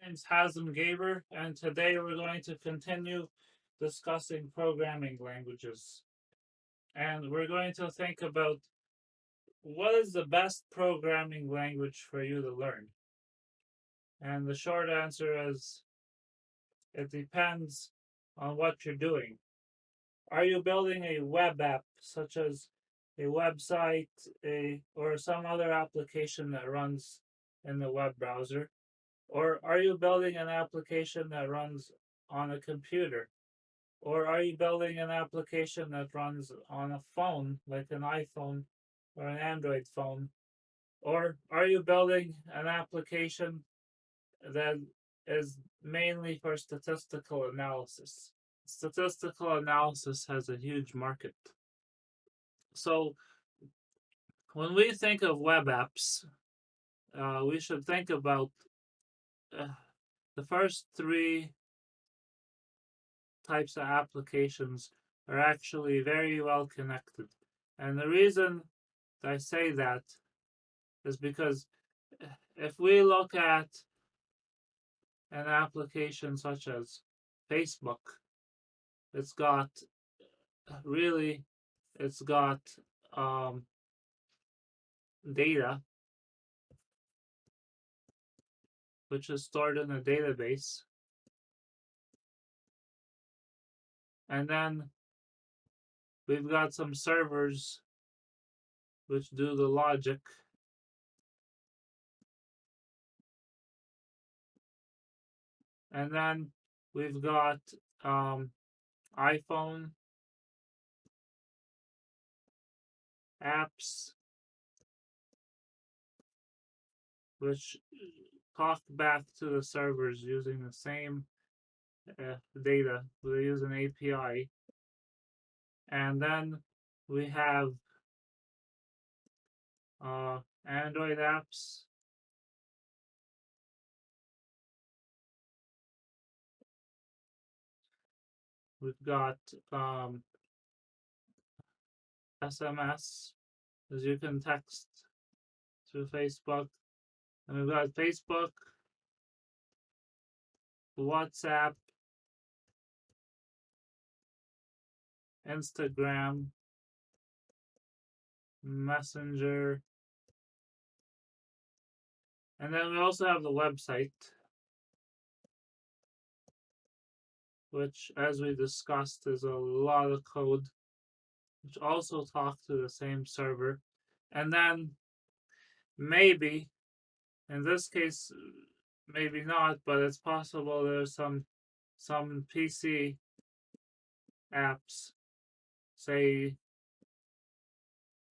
name's Hazem Gaber, and today we're going to continue discussing programming languages. And we're going to think about what is the best programming language for you to learn. And the short answer is it depends on what you're doing. Are you building a web app, such as a website, or some other application that runs in the web browser? Or are you building an application that runs on a computer? Or are you building an application that runs on a phone, like an iPhone or an Android phone? Or are you building an application that is mainly for statistical analysis? Statistical analysis has a huge market. So when we think of web apps, we should think about uh, the first three types of applications are actually very well connected. And the reason I say that is because if we look at an application such as Facebook, it's got really, it's got um, data which is stored in a database, and then we've got some servers which do the logic, and then we've got iPhone apps which talk back to the servers using the same data. We use an API, and then we have Android apps. We've got SMS, as you can text through Facebook, and we've got Facebook, WhatsApp, Instagram, Messenger, and then we also have the website, which, as we discussed, is a lot of code, which also talk to the same server. And then maybe, in this case, maybe not, but it's possible there's some PC apps, say,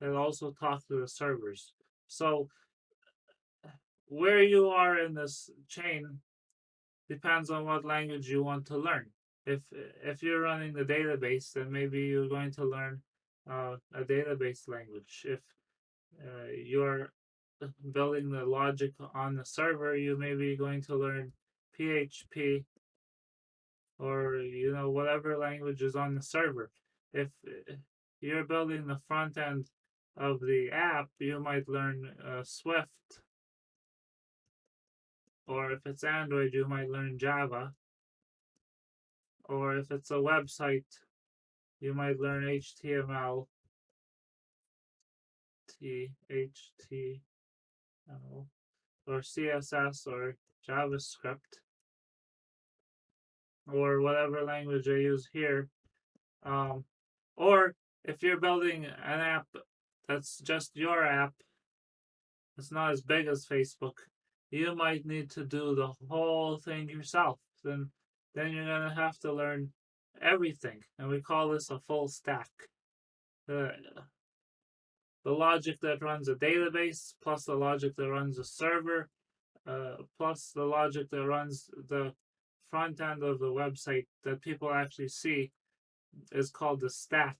that also talk to the servers. So where you are in this chain depends on what language you want to learn. If you're running the database, then maybe you're going to learn a database language. If you're building the logic on the server, you may be going to learn PHP, or whatever language is on the server. If you're building the front end of the app, you might learn Swift, or if it's Android, you might learn Java, or if it's a website, you might learn HTML, or CSS, or JavaScript, or whatever language I use here. Or if you're building an app that's just your app, it's not as big as Facebook, you might need to do the whole thing yourself. Then you're gonna have to learn everything, and we call this a full stack. The the logic that runs a database, plus the logic that runs a server, plus the logic that runs the front end of the website that people actually see, is called the stack.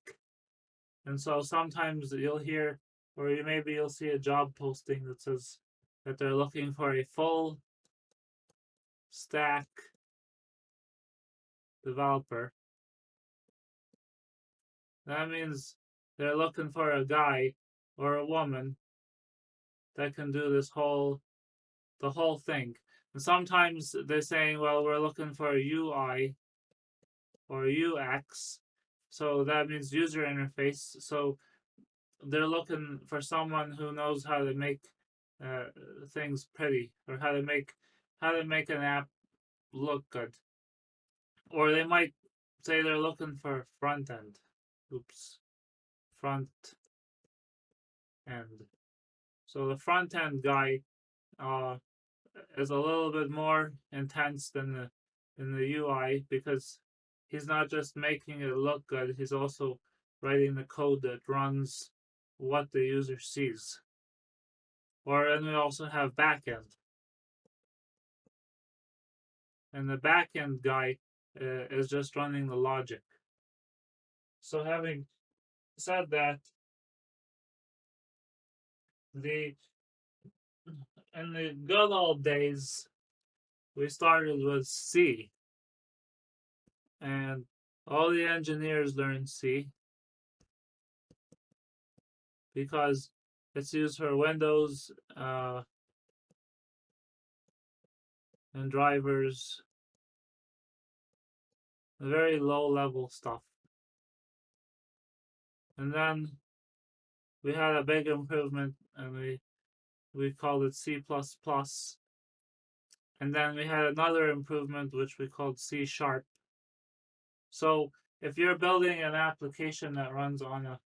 And so sometimes you'll hear, or maybe you'll see a job posting that says that they're looking for a full stack developer. That means they're looking for a guy or a woman that can do the whole thing. And sometimes they're saying, well, we're looking for UI or UX. So that means user interface. So they're looking for someone who knows how to make uh, things pretty, or how to make an app look good. Or they might say they're looking for front end. Oops, front end. So the front end guy uh, is a little bit more intense than the UI, because he's not just making it look good, he's also writing the code that runs what the user sees. Or and we also have backend, and the backend guy is just running the logic. So having said that, the in the good old days we started with C, and all the engineers learned C because it's used for Windows and drivers, very low level stuff. And then we had a big improvement, and we called it C++. And then we had another improvement which we called C sharp. So if you're building an application that runs on a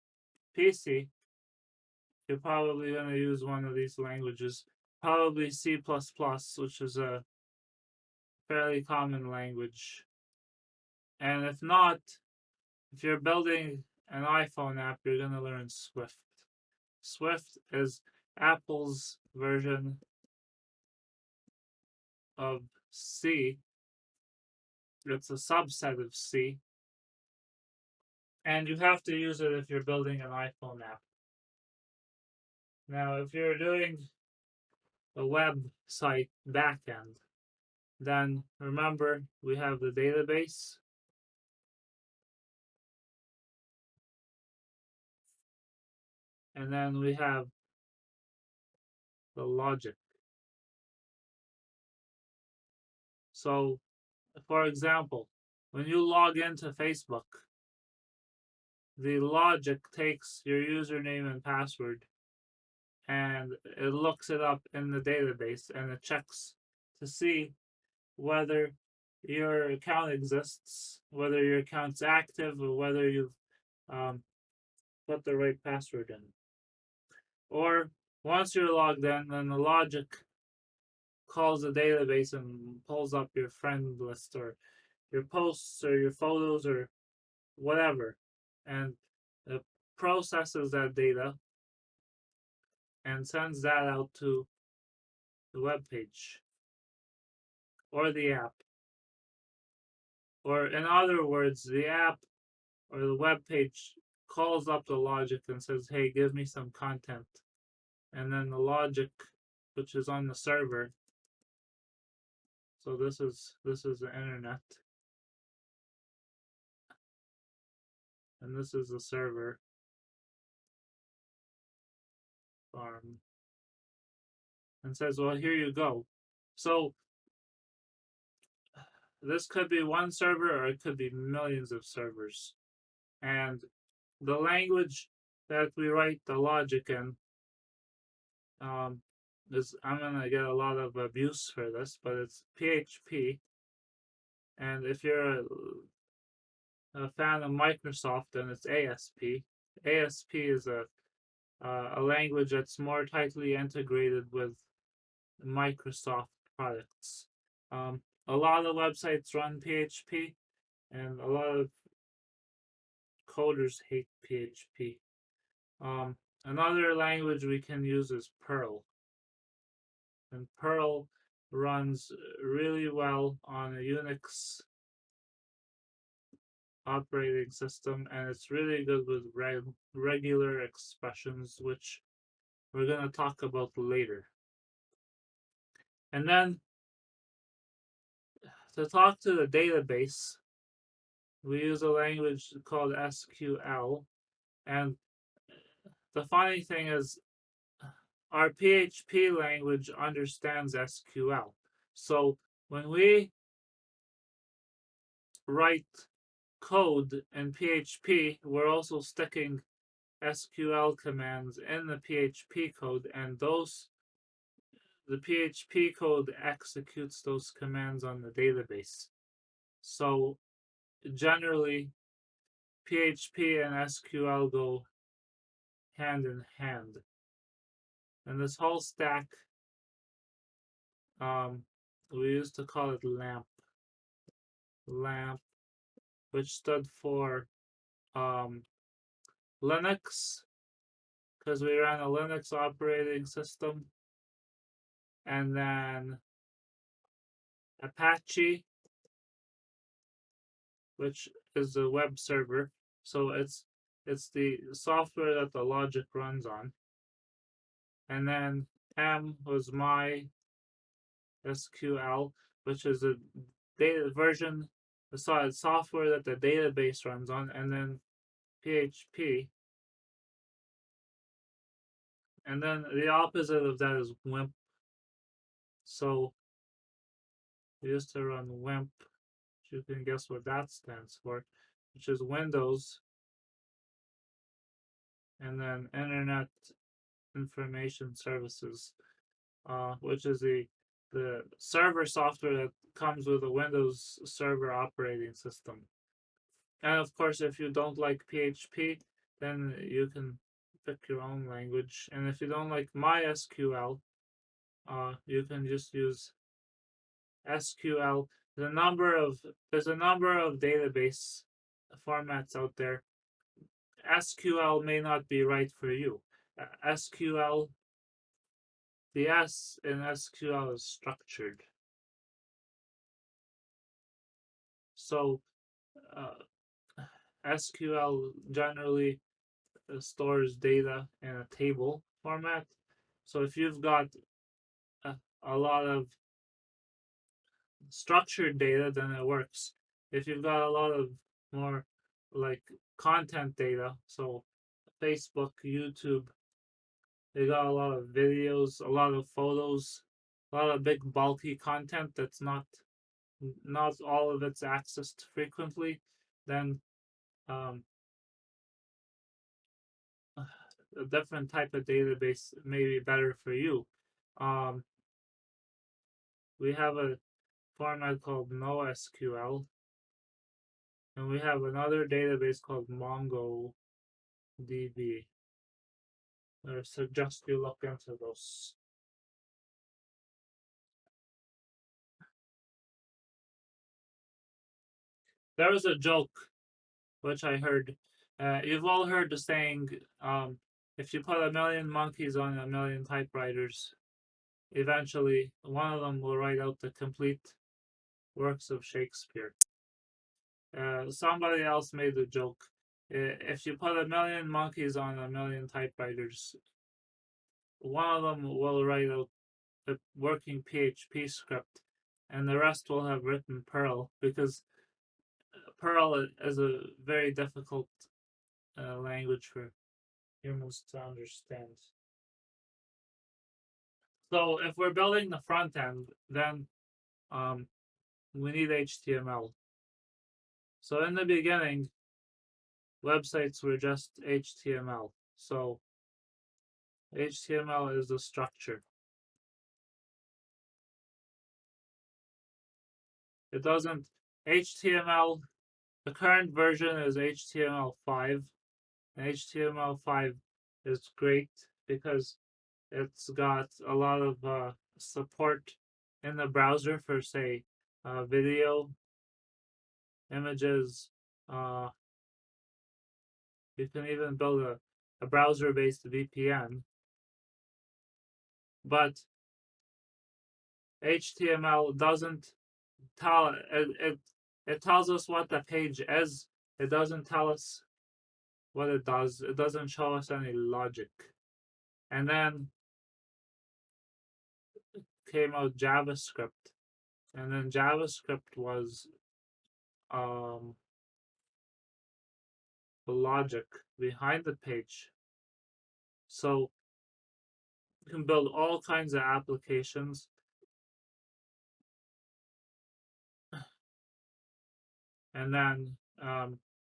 PC, you're probably going to use one of these languages, probably C++, which is a fairly common language. And if not, if you're building an iPhone app, you're going to learn Swift. Swift is Apple's version of C. It's a subset of C, and you have to use it if you're building an iPhone app. Now, if you're doing a website backend, then remember we have the database, and then we have the logic. So, for example, when you log into Facebook, the logic takes your username and password and it looks it up in the database, and it checks to see whether your account exists, whether your account's active, or whether you've um, put the right password in. Or once you're logged in, then the logic calls the database and pulls up your friend list, or your posts, or your photos, or whatever, and it processes that data and sends that out to the web page or the app. Or in other words, the app or the web page calls up the logic and says, "Hey, give me some content." And then the logic, which is on the server, so this is the internet, and this is the server farm, and says, "Well, here you go." So this could be one server, or it could be millions of servers. And the language that we write the logic in, is, I'm gonna get a lot of abuse for this, but it's PHP. And if you're a fan of Microsoft, then it's ASP. ASP is a language that's more tightly integrated with Microsoft products. A lot of websites run PHP, and a lot of coders hate PHP. Another language we can use is Perl, and Perl runs really well on a Unix operating system, and it's really good with regular expressions, which we're going to talk about later. And then to talk to the database, we use a language called SQL. And the funny thing is, our PHP language understands SQL. So when we write code in PHP, we're also sticking SQL commands in the PHP code, and the PHP code executes those commands on the database. So generally, PHP and SQL go hand in hand. And this whole stack, um, we used to call it LAMP, which stood for um, Linux, because we ran a Linux operating system, and then Apache, which is a web server. So it's the software that the logic runs on. And then M was MySQL, which is a data version, the software that the database runs on, and then PHP. And then the opposite of that is WIMP. So we used to run WIMP. You can guess what that stands for, which is Windows, and then Internet Information Services, which is the server software that comes with a Windows Server operating system. And of course, if you don't like PHP, then you can pick your own language. And if you don't like MySQL, you can just use SQL. There's a number of database formats out there. SQL may not be right for you. SQL, the S in SQL is structured. So uh, SQL generally stores data in a table format. So if you've got a, a lot of structured data, then it works. If you've got a lot of more like content data, so Facebook, YouTube, they got a lot of videos, a lot of photos, a lot of big bulky content that's not all of it's accessed frequently, then um, a different type of database may be better for you. Um, we have a format called NoSQL, and we have another database called MongoDB. I suggest you look into those. There was a joke which I heard. You've all heard the saying, if you put a million monkeys on a million typewriters, eventually one of them will write out the complete works of Shakespeare. Somebody else made the joke. If you put a million monkeys on a million typewriters, one of them will write out a working PHP script, and the rest will have written Perl, because Perl is a very difficult language for humans to understand. So if we're building the front end, then um, we need HTML. So in the beginning, websites were just HTML. So HTML is the structure. It doesn't HTML. The current version is HTML5, and HTML5 is great because it's got a lot of support in the browser for, say, video, images. Uh, you can even build a browser-based VPN. But HTML doesn't tell it tells us what the page is. It doesn't tell us what it does. It doesn't show us any logic. And then came out JavaScript, and then JavaScript was um, the logic behind the page. So you can build all kinds of applications and then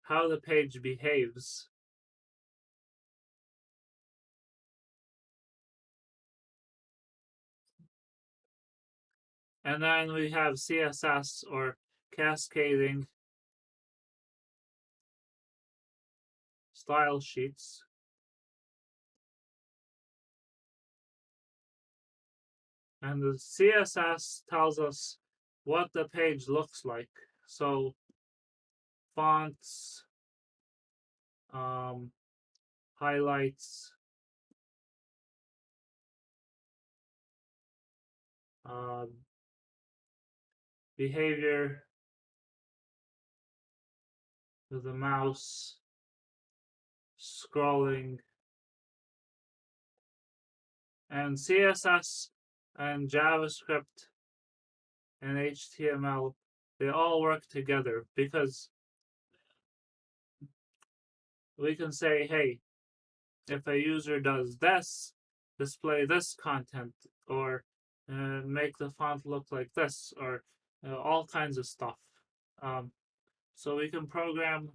how the page behaves. And then we have CSS, or cascading style sheets. And the CSS tells us what the page looks like. So fonts, highlights, um, behavior with the mouse, scrolling, and CSS and JavaScript and HTML, they all work together because we can say, hey, if a user does this, display this content, or make the font look like this, or all kinds of stuff. Um, so we can program.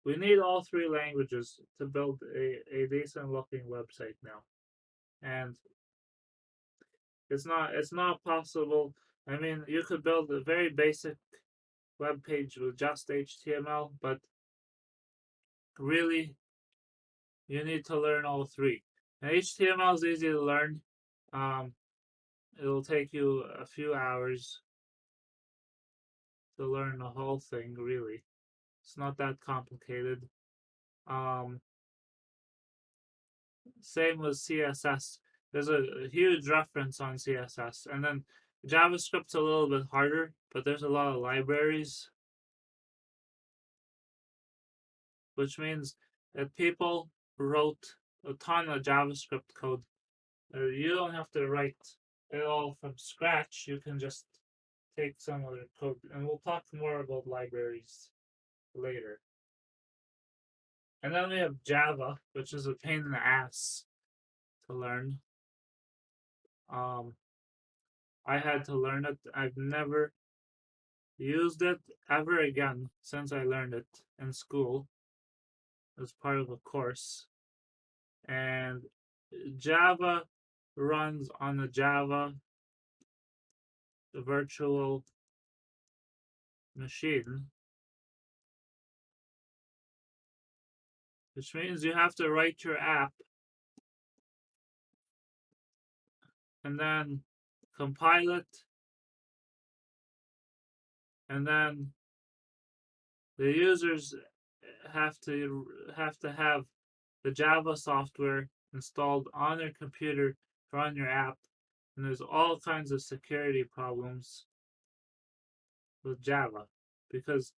We need all three languages to build a decent looking website now, and it's not possible. I mean, you could build a very basic web page with just HTML, but really you need to learn all three. And HTML is easy to learn. Um, it'll take you a few hours to learn the whole thing. Really, it's not that complicated. Um, Same with CSS. There's a huge reference on CSS, and then JavaScript's a little bit harder, but there's a lot of libraries, which means that people wrote a ton of JavaScript code. You don't have to write it all from scratch. You can just take some of the code, and we'll talk more about libraries later. And then we have Java, which is a pain in the ass to learn. Um, I had to learn it. I've never used it ever again since I learned it in school as part of a course. And Java runs on a Java virtual machine, which means you have to write your app and then compile it, and then the users have the Java software installed on their computer to run your app. And there's all kinds of security problems with Java because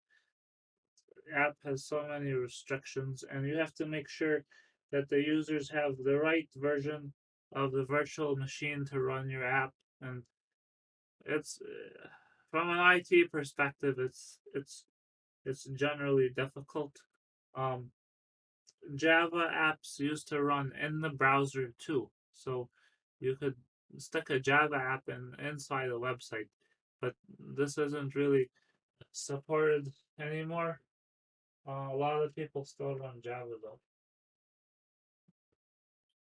the app has so many restrictions, and you have to make sure that the users have the right version of the virtual machine to run your app. And it's from an IT perspective, it's generally difficult. Um, Java apps used to run in the browser too, so you could stick a Java app inside a website, but this isn't really supported anymore. A lot of people still run Java though,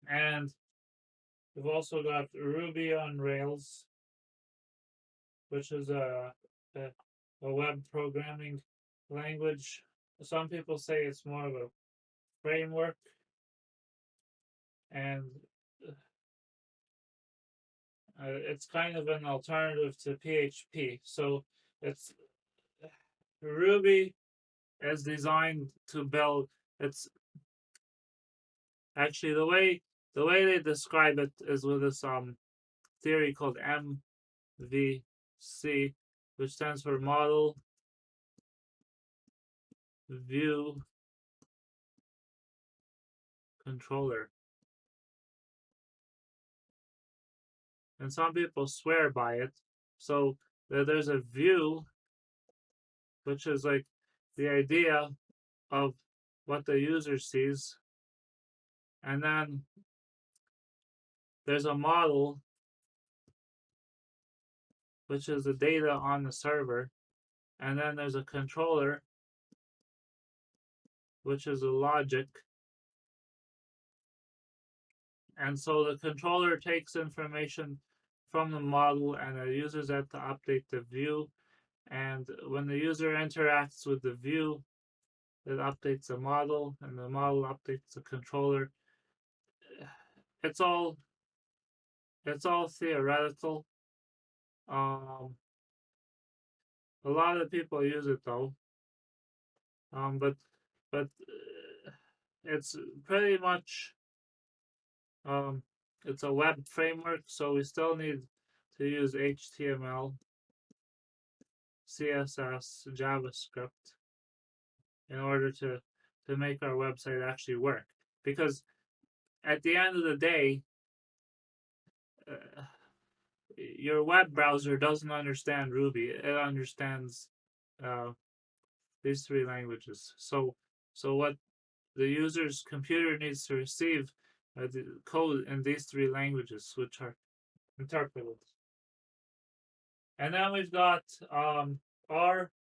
and we've also got Ruby on Rails, which is a, a web programming language. Some people say it's more of a framework, and it's kind of an alternative to PHP. So it's Ruby is designed to build. It's actually the way they describe it is with this theory called MVC, which stands for Model View Controller. And some people swear by it. So there's a view, which is like the idea of what the user sees, and then there's a model which is the data on the server, and then there's a controller, which is a logic. And so the controller takes information from the model and it uses that to update the view. And when the user interacts with the view, it updates the model, and the model updates the controller. It's all theoretical. Um, a lot of people use it though. But it's pretty much it's a web framework, so we still need to use HTML, CSS, JavaScript in order to make our website actually work. Because at the end of the day, uh, your web browser doesn't understand Ruby. It understands uh, these three languages. So what the user's computer needs to receive the code in these three languages, which are interpreted. And then we've got R,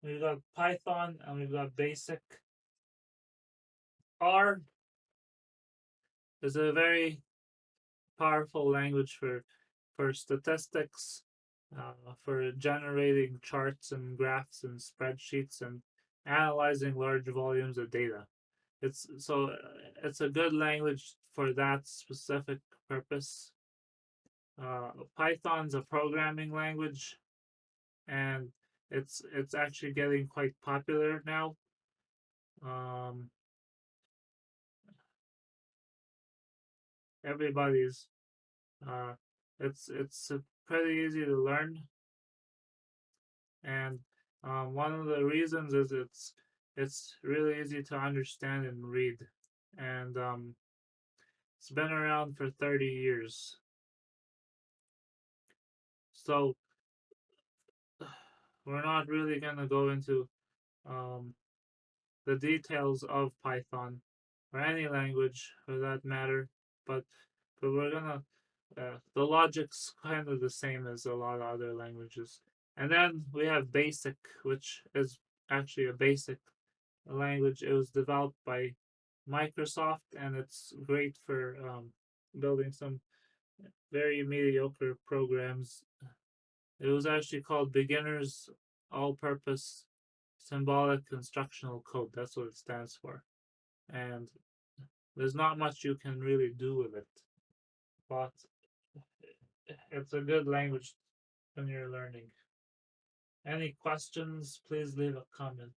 we've got Python, and we've got Basic. R is a very powerful language for statistics, for generating charts and graphs and spreadsheets and analyzing large volumes of data. It's a good language for that specific purpose. Python's a programming language, and it's actually getting quite popular now. Um, everybody's uh, it's pretty easy to learn, and one of the reasons is it's really easy to understand and read, and it's been around for 30 years. So we're not really gonna go into um, the details of Python or any language for that matter, but we're gonna the logic's kind of the same as a lot of other languages. And then we have Basic, which is actually a basic language. It was developed by Microsoft, and it's great for building some very mediocre programs. It was actually called Beginner's All Purpose Symbolic Instructional Code. That's what it stands for. And there's not much you can really do with it, but it's a good language when you're learning. Any questions, please leave a comment.